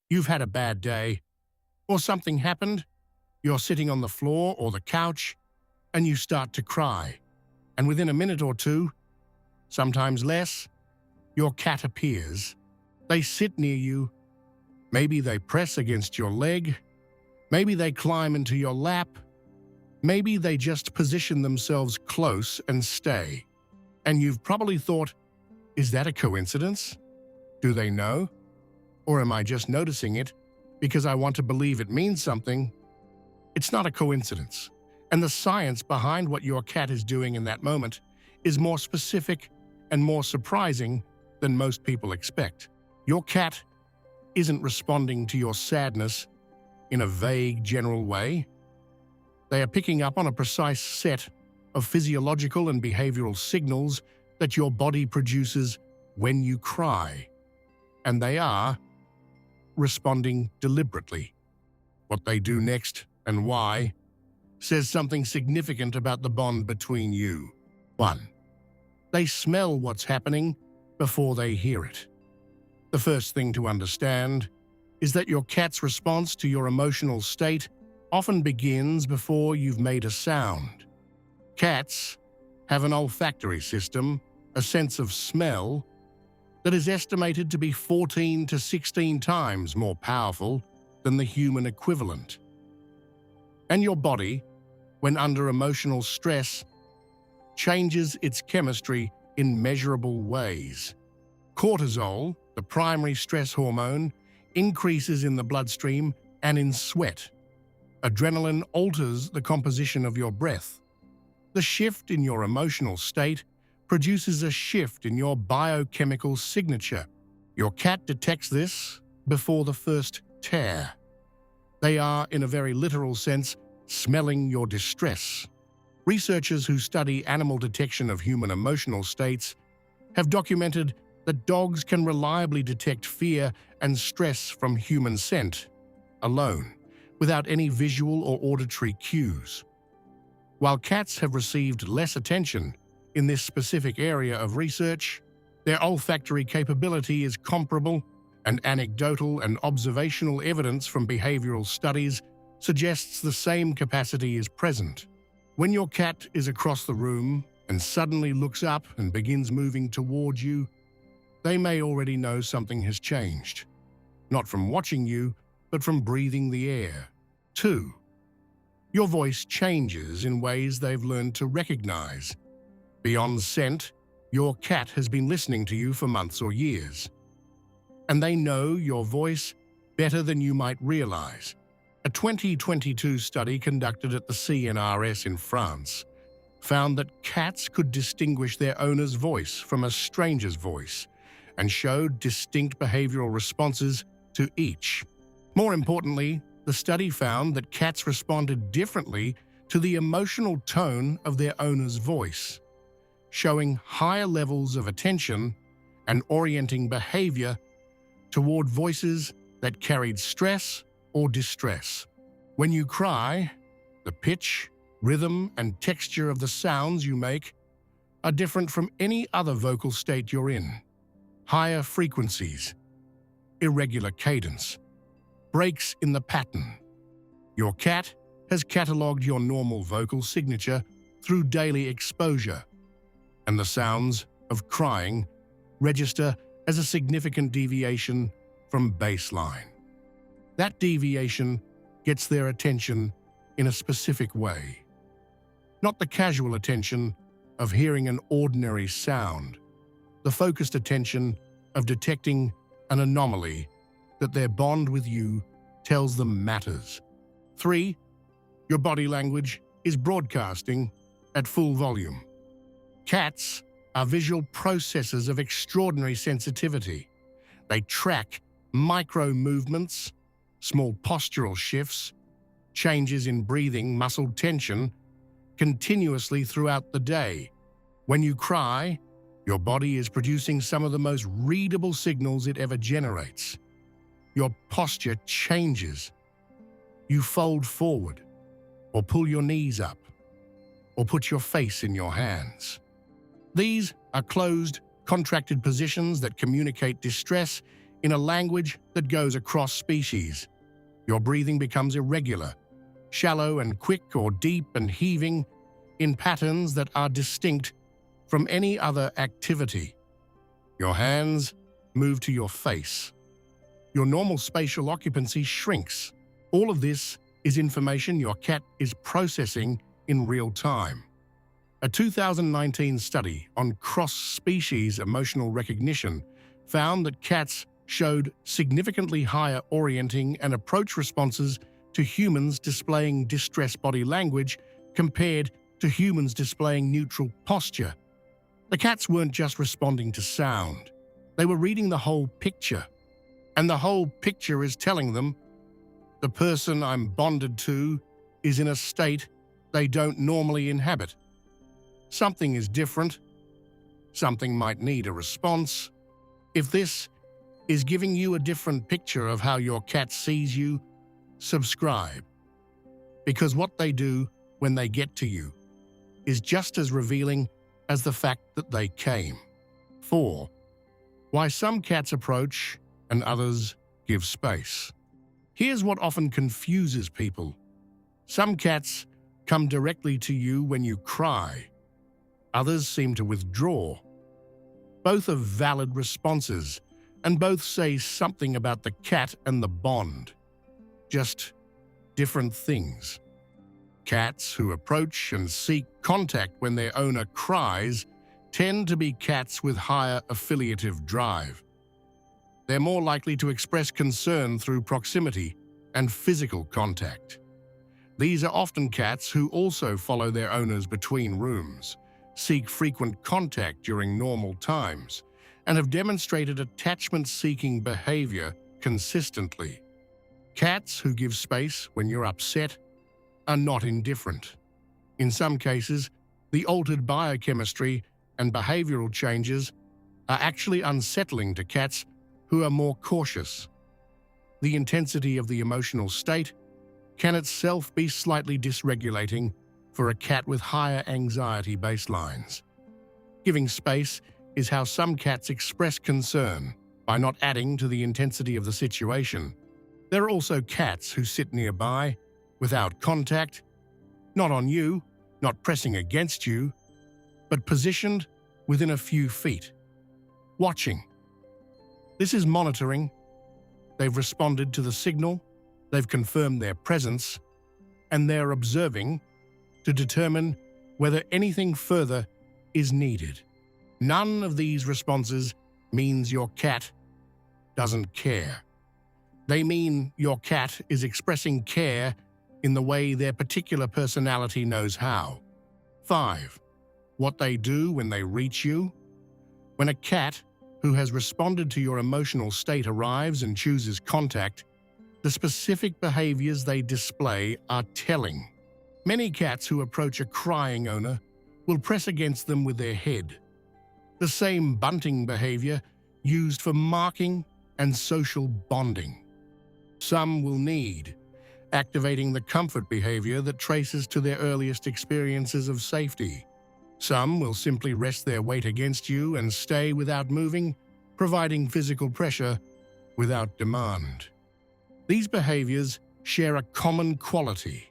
You've had a bad day, or something happened, you're sitting on the floor or the couch, and you start to cry. And within a minute or two, sometimes less, your cat appears. They sit near you. Maybe they press against your leg. Maybe they climb into your lap. Maybe they just position themselves close and stay. And you've probably thought, is that a coincidence? Do they know? Or am I just noticing it because I want to believe it means something? It's not a coincidence. And the science behind what your cat is doing in that moment is more specific and more surprising than most people expect. Your cat isn't responding to your sadness in a vague, general way. They are picking up on a precise set of physiological and behavioral signals that your body produces when you cry. And they are responding deliberately. What they do next and why says something significant about the bond between you. 1. They smell what's happening before they hear it. The first thing to understand is that your cat's response to your emotional state often begins before you've made a sound. Cats have an olfactory system, a sense of smell, that is estimated to be 14 to 16 times more powerful than the human equivalent. And your body, when under emotional stress, changes its chemistry in measurable ways. Cortisol, the primary stress hormone, increases in the bloodstream and in sweat. Adrenaline alters the composition of your breath. The shift in your emotional state produces a shift in your biochemical signature. Your cat detects this before the first tear. They are, in a very literal sense, smelling your distress. Researchers who study animal detection of human emotional states have documented that dogs can reliably detect fear and stress from human scent alone, without any visual or auditory cues. While cats have received less attention in this specific area of research, their olfactory capability is comparable, and anecdotal and observational evidence from behavioral studies suggests the same capacity is present. When your cat is across the room and suddenly looks up and begins moving towards you, they may already know something has changed. Not from watching you, but from breathing the air. 2. Your voice changes in ways they've learned to recognize. Beyond scent, your cat has been listening to you for months or years. And they know your voice better than you might realize. A 2022 study conducted at the CNRS in France found that cats could distinguish their owner's voice from a stranger's voice and showed distinct behavioral responses to each. More importantly, the study found that cats responded differently to the emotional tone of their owner's voice, showing higher levels of attention and orienting behavior toward voices that carried stress or distress. When you cry, the pitch, rhythm, and texture of the sounds you make are different from any other vocal state you're in. Higher frequencies, irregular cadence, breaks in the pattern. Your cat has catalogued your normal vocal signature through daily exposure, and the sounds of crying register as a significant deviation from baseline. That deviation gets their attention in a specific way. Not the casual attention of hearing an ordinary sound, the focused attention of detecting an anomaly that their bond with you tells them matters. 3. Your body language is broadcasting at full volume. Cats are visual processors of extraordinary sensitivity. They track micro movements, small postural shifts, changes in breathing, muscle tension, continuously throughout the day. When you cry, your body is producing some of the most readable signals it ever generates. Your posture changes. You fold forward, or pull your knees up, or put your face in your hands. These are closed, contracted positions that communicate distress in a language that goes across species. Your breathing becomes irregular, shallow and quick, or deep and heaving in patterns that are distinct from any other activity. Your hands move to your face. Your normal spatial occupancy shrinks. All of this is information your cat is processing in real time. A 2019 study on cross-species emotional recognition found that cats showed significantly higher orienting and approach responses to humans displaying distressed body language compared to humans displaying neutral posture. The cats weren't just responding to sound. They were reading the whole picture. And the whole picture is telling them, the person I'm bonded to is in a state they don't normally inhabit. Something is different. Something might need a response. If this is giving you a different picture of how your cat sees you, subscribe. Because what they do when they get to you is just as revealing as the fact that they came. 4. Why some cats approach and others give space. Here's what often confuses people. Some cats come directly to you when you cry. Others seem to withdraw. Both are valid responses, and both say something about the cat and the bond. Just different things. Cats who approach and seek contact when their owner cries tend to be cats with higher affiliative drive. They're more likely to express concern through proximity and physical contact. These are often cats who also follow their owners between rooms, seek frequent contact during normal times, and have demonstrated attachment-seeking behavior consistently. Cats who give space when you're upset are not indifferent. In some cases, the altered biochemistry and behavioral changes are actually unsettling to cats who are more cautious. The intensity of the emotional state can itself be slightly dysregulating for a cat with higher anxiety baselines. Giving space is how some cats express concern by not adding to the intensity of the situation. There are also cats who sit nearby, without contact, not on you, not pressing against you, but positioned within a few feet, watching. This is monitoring. They've responded to the signal, they've confirmed their presence, and they're observing to determine whether anything further is needed. None of these responses means your cat doesn't care. They mean your cat is expressing care in the way their particular personality knows how. 5. What they do when they reach you. When a cat who has responded to your emotional state arrives and chooses contact, the specific behaviors they display are telling. Many cats who approach a crying owner will press against them with their head. The same bunting behavior used for marking and social bonding. Some will need, activating the comfort behavior that traces to their earliest experiences of safety. Some will simply rest their weight against you and stay without moving, providing physical pressure without demand. These behaviors share a common quality.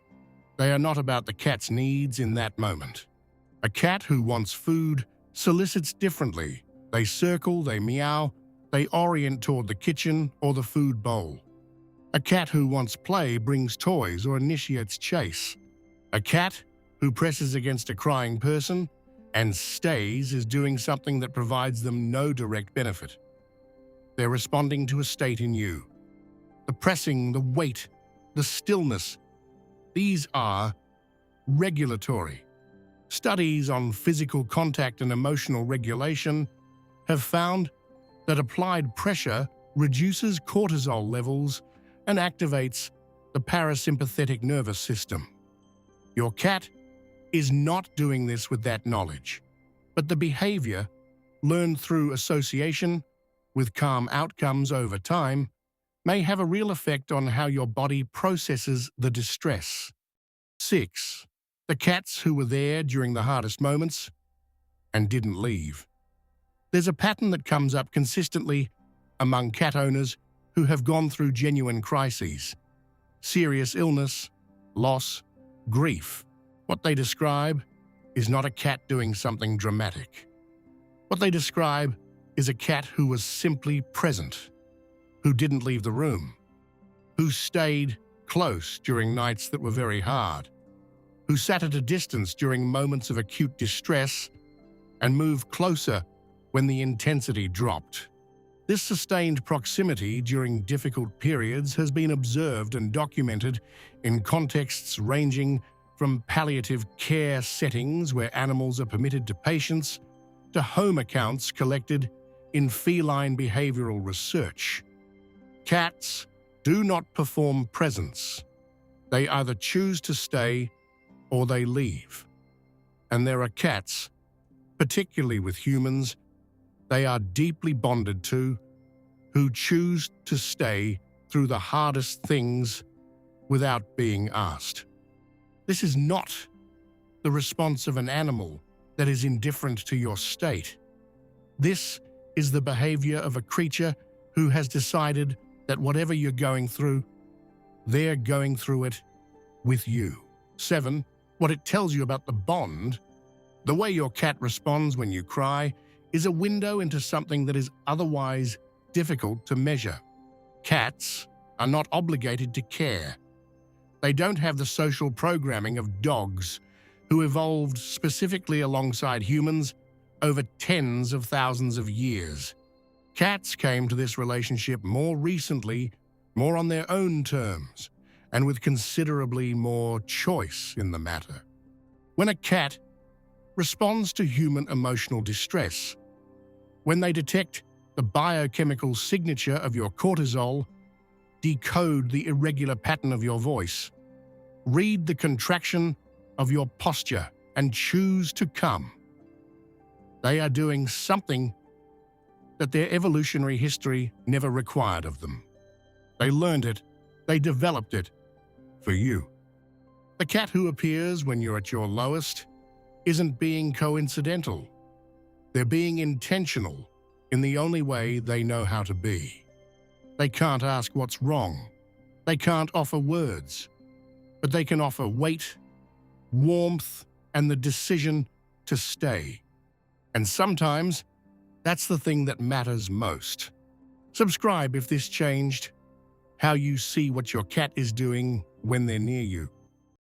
They are not about the cat's needs in that moment. A cat who wants food solicits differently. They circle, they meow, they orient toward the kitchen or the food bowl. A cat who wants play brings toys or initiates chase. A cat who presses against a crying person and stays is doing something that provides them no direct benefit. They're responding to a state in you. The pressing, the weight, the stillness. These are regulatory. Studies on physical contact and emotional regulation have found that applied pressure reduces cortisol levels and activates the parasympathetic nervous system. Your cat is not doing this with that knowledge, but the behavior, learned through association with calm outcomes over time, may have a real effect on how your body processes the distress. 6. The cats who were there during the hardest moments and didn't leave. There's a pattern that comes up consistently among cat owners who have gone through genuine crises, serious illness, loss, grief. What they describe is not a cat doing something dramatic. What they describe is a cat who was simply present, who didn't leave the room, who stayed close during nights that were very hard, who sat at a distance during moments of acute distress and moved closer when the intensity dropped. This sustained proximity during difficult periods has been observed and documented in contexts ranging from palliative care settings where animals are permitted to patients to home accounts collected in feline behavioral research. Cats do not perform presence. They either choose to stay or they leave. And there are cats, particularly with humans, they are deeply bonded to, who choose to stay through the hardest things without being asked. This is not the response of an animal that is indifferent to your state. This is the behavior of a creature who has decided that whatever you're going through, they're going through it with you. 7. What it tells you about the bond. The way your cat responds when you cry is a window into something that is otherwise difficult to measure. Cats are not obligated to care. They don't have the social programming of dogs, who evolved specifically alongside humans over tens of thousands of years. Cats came to this relationship more recently, more on their own terms, and with considerably more choice in the matter. When a cat responds to human emotional distress, when they detect the biochemical signature of your cortisol, decode the irregular pattern of your voice, read the contraction of your posture, and choose to come, they are doing something that their evolutionary history never required of them. They learned it, they developed it for you. The cat who appears when you're at your lowest isn't being coincidental. They're being intentional in the only way they know how to be. They can't ask what's wrong. They can't offer words, but they can offer weight, warmth, and the decision to stay. And sometimes, that's the thing that matters most. Subscribe if this changed how you see what your cat is doing when they're near you.